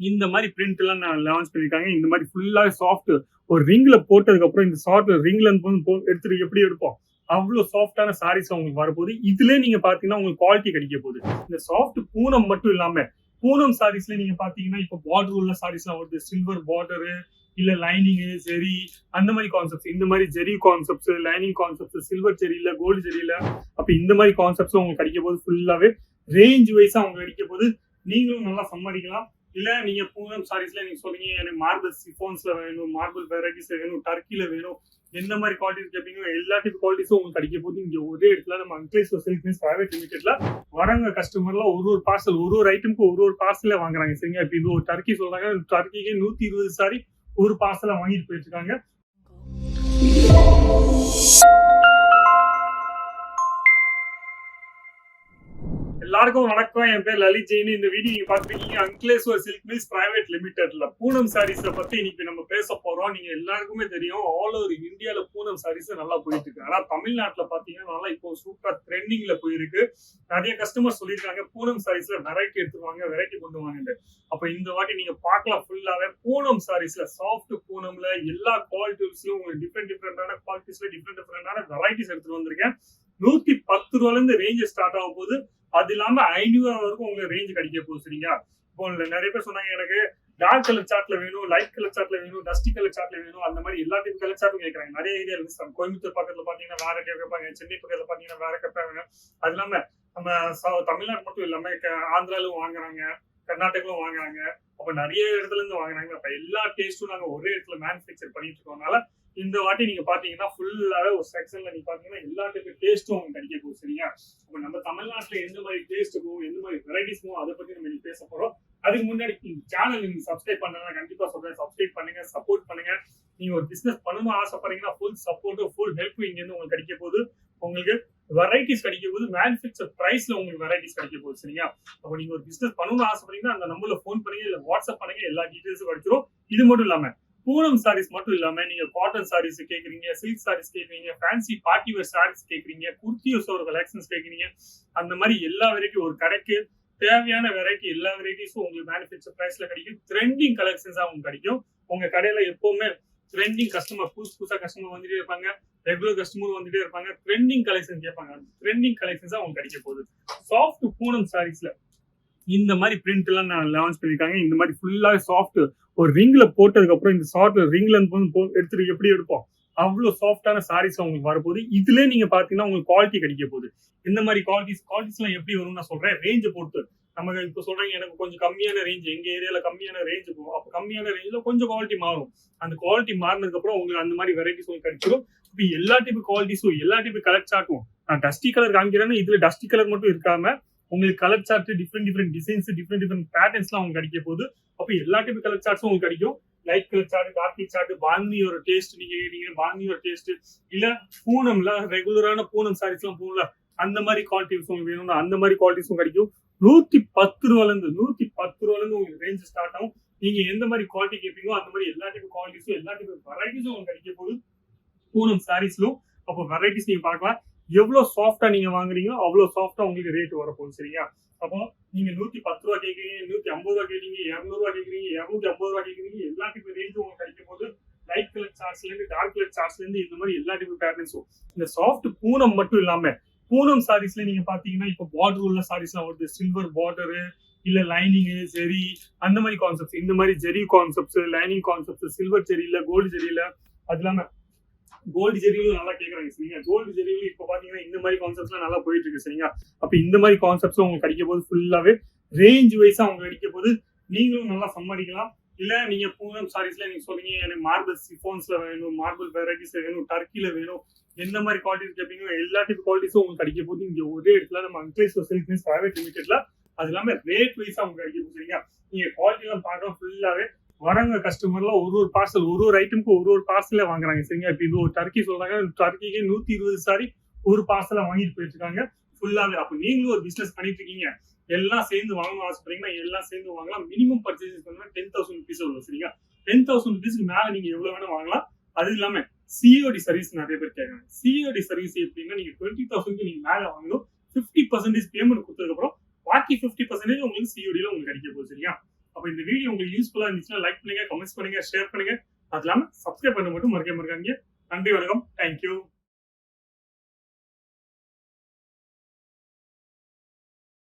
இந்த மாதிரி பிரிண்ட் எல்லாம் லான்ச் பண்ணிருக்காங்க. இந்த மாதிரி ஃபுல்லா சாஃப்ட் ஒரு ரிங்ல போட்டதுக்கு அப்புறம் இந்த சாஃப்ட் ரிங்ல இருந்து எடுத்துட்டு எப்படி எடுப்போம் அவ்வளவு சாஃப்டான சாரீஸ் உங்களுக்கு வரப்போகுது. இதுல நீங்க பாத்தீங்கன்னா உங்களுக்கு குவாலிட்டி கிடைக்க போகுது. இந்த சாஃப்ட் பூனம் மட்டும் இல்லாம பூனம் சாரீஸ்ல நீங்க பாத்தீங்கன்னா இப்ப பார்டர் உள்ள சாரீஸ் எல்லாம் வருது. சில்வர் பார்டரு இல்ல லைனிங் ஜெரி அந்த மாதிரி கான்செப்ட்ஸ், இந்த மாதிரி ஜெரி கான்செப்ட்ஸ், லைனிங் கான்செப்ட்ஸ், சில்வர் ஜெரி இல்ல கோல்டு ஜெரி இல்ல அப்ப இந்த மாதிரி கான்செப்ட்ஸ் உங்களுக்கு கிடைக்க போது. ஃபுல்லாவே ரேஞ்ச் வைஸா உங்களுக்கு கிடைக்க போது. நீங்களும் நல்லா சம்பாதிக்கலாம். இல்ல நீங்க பூனம் சாரீஸ்ல நீங்க சொல்றீங்க எனக்கு மார்பிள் சிஃபான்ஸ்ல வேணும், மார்பிள் வெரைட்டிஸ்ல வேணும், டர்க்கில வேணும், எந்த மாதிரி குவாலிட்டிஸ் கேட்பீங்க எல்லா டைப் குவாலிட்டிஸும் உங்களுக்கு கிடைக்க போது. இங்க ஒரே இடத்துல நம்ம அங்கிலேஸ்வர் சில்க் மில்ஸ் பிரைவேட் லிமிடெட்ல வரவங்க கஸ்டமர்லாம் ஒரு பார்சல் ஒரு ஐட்டமுக்கு ஒரு பார்சல்ல வாங்குறாங்க. சரிங்க, இப்ப இது ஒரு டர்க்கி சொல்றாங்க, டர்க்கிக்கு 120 சாரி ஒரு பார்சல வாங்கிட்டு போயிட்டு இருக்காங்க. எல்லாருக்கும் வணக்கம். என் பேர் லலித் ஜெயின். இந்த வீடியோ நீங்க பாத்துருக்கீங்க அங்கிலேஸ்வர் silk mills private லிமிடெட்ல Poonam sarees பத்தி இன்னைக்கு நம்ம பேச போறோம். நீங்க எல்லாருக்குமே தெரியும் ஆல் ஓவர் இந்தியால பூனம் சாரீஸ் நல்லா போயிட்டு இருக்கு. ஆனா தமிழ்நாட்டுல பாத்தீங்கன்னா நல்லா இப்போ சூப்பரா ட்ரெண்டிங்ல போயிருக்கு. நிறைய கஸ்டமர் சொல்லியிருக்காங்க பூனம் சாரீஸ்ல வெரைட்டி எடுத்துருவாங்க, வெரைட்டி கொண்டு வாங்க. அப்ப இந்த வாட்டி நீங்க பார்க்கலாம் ஃபுல்லாவே பூனம் சாரீஸ்ல சாஃப்ட் பூனம்ல எல்லா குவாலிட்டிஸ்லயும் உங்களுக்கு டிஃப்ரெண்டான குவாலிட்டிஸ்ல டிஃப்ரெண்டான வெரைட்டிஸ் எடுத்துட்டு வந்திருக்கேன். 110 ரூபாயில இருந்து ரேஞ்ச் ஸ்டார்ட் ஆகும் போது. அது இல்லாம 500 வரைக்கும் உங்களுக்கு ரேஞ்ச் கிடைக்க போகுது. சரிங்களா, இப்போ நிறைய பேர் சொன்னாங்க எனக்கு டார்க் கலர் சார்ட்ல வேணும், லைட் கலர் சார்ட்ல வேணும், டஸ்டி கலர் சார்ட்ல வேணும், அந்த மாதிரி எல்லா டைப் கலர் சார்ட்டும் கேட்கறாங்க. நிறைய ஏரியா இருக்கு. கோயம்புத்தூர் பக்கத்துல பாத்தீங்கன்னா வேற கேட்பாங்க, சென்னை பக்கத்துல பாத்தீங்கன்னா வேற கேட்பாங்க. அது இல்லாம நம்ம தமிழ்நாடு மட்டும் இல்லாம ஆந்திராலும் வாங்குறாங்க, கர்நாடகாலும் வாங்குறாங்க. அப்ப நிறைய இடத்துல இருந்து வாங்குறாங்க. அப்ப எல்லா டேஸ்டும் நாங்க ஒரே இடத்துல மேனுஃபேக்சர் பண்ணிட்டு இருக்கோம்னால இந்த வாட்டி நீங்க பாத்தீங்கன்னா ஃபுல்லாவே ஒரு செக்ஷன்ல நீங்க பாத்தீங்கன்னா எல்லா டைப் டேஸ்டும் உங்களுக்கு கிடைக்க போகுது. சரிங்க, அப்ப நம்ம தமிழ்நாட்டுல எந்த மாதிரி டேஸ்ட்டுக்கும் எந்த மாதிரி வெரைட்டிஸ்க்கும் அதை பத்தி நம்ம பேச போறோம். அதுக்கு முன்னாடி சேனல் நீங்க சப்ஸ்கிரைப் பண்ணா கண்டிப்பா சொல்றேன், சப்ஸ்கிரைப் பண்ணுங்க, சப்போர்ட் பண்ணுங்க. நீங்க ஒரு பிசினஸ் பண்ணணும் ஆசைப்படுறீங்கன்னா ஃபுல் சப்போர்ட் ஃபுல் ஹெல்ப் இங்க இருந்து உங்களுக்கு கிடைக்க போகுது. உங்களுக்கு வெரைட்டிஸ் கிடைக்க போது, மேனுஃபேக்சர் பிரைஸ்ல உங்களுக்கு வெரைட்டிஸ் கிடைக்க போகுது. சரிங்களா, அப்ப நீங்க ஒரு பிசினஸ் பண்ணணும்னு ஆசைப்படுறீங்கன்னா அந்த நம்பர்ல போன் பண்ணுங்க, இல்ல வாட்ஸ்அப் பண்ணுங்க, எல்லா டீடைல்ஸும் கிடைச்சிரும். இது மட்டும் இல்லாம பூனம் சாரீஸ் மட்டும் இல்லாம நீங்க காட்டன் சாரீஸ் கேக்குறீங்க, சில்க் சாரீஸ் கேக்குறீங்க, ஃபேன்சி பார்ட்டி வேர் சாரீஸ் கேக்குறீங்க, குர்த்தியோஸ் ஒரு கலெக்ஷன்ஸ் கேக்குறீங்க, அந்த மாதிரி எல்லா வெரைட்டி ஒரு கடைக்கு தேவையான வெரைட்டி எல்லா வெரைட்டிஸும் உங்களுக்கு மேனுஃபேக்சர் பிரைஸ்ல கிடைக்கும். ட்ரெண்டிங் கலெக்ஷன்ஸா உங்களுக்கு கிடைக்கும். உங்க கடையில எப்பவுமே ட்ரெண்டிங் கஸ்டமர் புதுசா கஸ்டமர் வந்துட்டே இருப்பாங்க, ரெகுலர் கஸ்டமர் வந்துட்டே இருப்பாங்க. ட்ரெண்டிங் கலெக்ஷன் கேட்பாங்க, ட்ரெண்டிங் கலெக்ஷன்ஸா உங்களுக்கு கிடைக்க போகுது. சாஃப்ட் பூனம் சாரீஸ்ல இந்த மாதிரி பிரிண்ட் எல்லாம் லான்ச் பண்ணிருக்காங்க. இந்த மாதிரி ஃபுல்லா சாஃப்ட் ஒரு ரிங்ல போட்டதுக்கு அப்புறம் இந்த சாஃப்ட் ரிங்ல இருந்து எடுத்துட்டு எப்படி எடுப்போம் அவ்வளவு சாஃப்டான சாரீஸ் உங்களுக்கு வரப்போகுது. இதுல நீங்க பாத்தீங்கன்னா உங்களுக்கு குவாலிட்டி கிடைக்க போகுது. இந்த மாதிரி குவாலிட்டிஸ் எல்லாம் எப்படி வரும்னு நான் சொல்றேன். ரேஞ்சை பொறுத்து நம்ம இப்ப சொல்றீங்க எனக்கு கொஞ்சம் கம்மியான ரேஞ்ச், எங்க ஏரியால கம்மியான ரேஞ்ச் போகும். அப்ப கம்மியான ரேஞ்ச்ல கொஞ்சம் குவாலிட்டி மாறும். அந்த குவாலிட்டி மாறினதுக்கு அப்புறம் உங்களுக்கு அந்த மாதிரி வெரைட்டிஸ் உங்களுக்கு கிடைச்சிடும். இப்ப எல்லா டைப் குவாலிட்டிஸும் எல்லா டைப் கலர் சார்ட்டும் நான் டஸ்டி கலர் காமிக்கிறேன்னா இதுல டஸ்டி கலர் மட்டும் இருக்காம உங்களுக்கு colour chart different designs different patterns எல்லாம் உங்களுக்கு கிடைக்க போகுது. அப்ப எல்லா டைப் கலர் சார்ட்ஸும் உங்களுக்கு கிடைக்கும். Light colour chart, dark chart, பாந்தியோட டேஸ்ட் நீங்க கேட்டீங்க, பாந்தியோட டேஸ்ட் இல்ல பூனம்ல ரெகுலரான பூனம் சாரீஸ் எல்லாம் போகல அந்த மாதிரி குவாலிட்டிஸ் உங்களுக்கு வேணும்னா அந்த மாதிரி குவாலிட்டிஸும் கிடைக்கும். 110 ரூபாயில இருந்து உங்களுக்கு ரேஞ்ச் ஸ்டார்ட் ஆகும். நீங்க எந்த மாதிரி குவாலிட்டி கேட்பீங்களோ அந்த மாதிரி எல்லா டைப் குவாலிட்டிஸும் எல்லா டைப் வெரைட்டிஸும் உங்களுக்கு கிடைக்க போகுது பூனம் சாரீஸ்லும். அப்போ வெரைட்டிஸ் நீங்க பார்க்கலாம். எவ்வளவு சாஃப்டா நீங்க வாங்குறீங்களோ அவ்வளவு சாஃப்டா உங்களுக்கு ரேட் வரப்போகுது. சரியா, அப்போ நீங்க 110 ரூபா கேட்கறீங்க, 150 ரூபா கேட்கறீங்க, 200 ரூபா கேட்கறீங்க, 250 ரூபா கேட்கறீங்க, எல்லா டைப் ரேஞ்சும் உங்களுக்கு கிடைக்க போது. லைட் கலர் சார்ட்ஸ்ல இருந்து டார்க் கலர் சார்ட்ஸ்ல இருந்து இந்த மாதிரி எல்லா டைப் பேட்டர்ன்ஸும். இந்த சாஃப்ட் பூனம் மட்டும் இல்லாம பூனம் சாரீஸ்ல நீங்க பாத்தீங்கன்னா இப்ப பார்டர் உள்ள சாரீஸ் எல்லாம் வருது. சில்வர் பார்டரு இல்ல லைனிங் ஜெரி அந்த மாதிரி கான்செப்ட்ஸ், இந்த மாதிரி ஜெரி கான்செப்ட்ஸ், லைனிங் கான்செப்ட்ஸ், சில்வர் ஜெரி இல்ல கோல்டு ஜெரி இல்ல அது இல்லாம கோல்டு ஜெரியும் நல்லா கேட்கறாங்க. சரிங்க, கோல்டு ஜெரியும் இப்ப பாத்தீங்கன்னா இந்த மாதிரி கான்செப்ட்ஸ் நல்லா போயிட்டு இருக்கு. சரிங்களா, அப்ப இந்த மாதிரி கான்செப்ட்ஸ் உங்களுக்கு கிடைக்க போது. ஃபுல்லாவே ரேஞ்ச் வைஸா உங்களுக்கு கிடைக்க போது. நீங்களும் நல்லா சம்பாதிக்கலாம். இல்ல நீங்க பூனம் சாரீஸ்ல நீங்க சொல்றீங்க எனக்கு மார்பிள் சிஃபான்ஸ்ல வேணும், மார்பிள் வெரைட்டிஸ்ல வேணும், டர்க்கில வேணும், எந்த மாதிரி குவாலிட்டிஸ் கேட்பீங்க எல்லா டைப் குவாலிட்டிஸும் உங்களுக்கு கிடைக்க போது. இங்க ஒரே இடத்துல நம்ம அங்கிலேஸ்வர் சில்க் மில்ஸ் பிரைவேட் லிமிடெட்ல அது இல்லாம ரேட் வைஸா உங்களுக்கு கிடைக்க போகுது. சரிங்களா, நீங்க குவாலிட்டி எல்லாம் பாக்குறோம். ஃபுல்லாவே வரவங்க கஸ்டமர்லாம் ஒரு பார்சல் ஒரு ஐட்டமுக்கு ஒரு பார்சல்ல வாங்குறாங்க. சரிங்க, இப்ப இது ஒரு டர்க்கி சொல்றாங்க, டர்க்கிக்கு 120 சாரி ஒரு பார்சல வாங்கிட்டு போயிட்டு இருக்காங்க ஃபுல்லாவே. அப்ப நீங்களும் ஒரு பிசினஸ் பண்ணிட்டு இருக்கீங்க, எல்லாம் சேர்ந்து வாங்கணும் ஆசைப்படுறீங்கன்னா எல்லாம் சேர்ந்து வாங்கலாம். மினிமம் பர்ச்சேஸ் பண்ணா 10,000 rupees வரும். சரிங்களா, 10,000 rupeesக்கு மேல நீங்க எவ்வளவு வேணும் வாங்கலாம். அது இல்லாம சிஓடி சர்வீஸ் நிறைய பேர் கேட்கறாங்க. சிஓடி சர்வீஸ் எப்படின்னா நீங்க 20,000 நீங்க மேல வாங்கணும். 50% பேமெண்ட் கொடுத்ததுக்கு அப்புறம் பாக்கி 50% உங்களுக்கு சிஓடில உங்களுக்கு கிடைக்க போகுது. சரியா, அப்ப இந்த வீடியோ உங்களுக்கு யூஸ்ஃபுல்லா இருந்துச்சுன்னா லைக் பண்ணுங்க, கமெண்ட்ஸ் பண்ணுங்க, ஷேர் பண்ணுங்க. அது இல்லாம சப்ஸ்கிரைப் பண்ண மட்டும் மறக்காம இருக்காங்க. நன்றி, வணக்கம், தேங்க்யூ.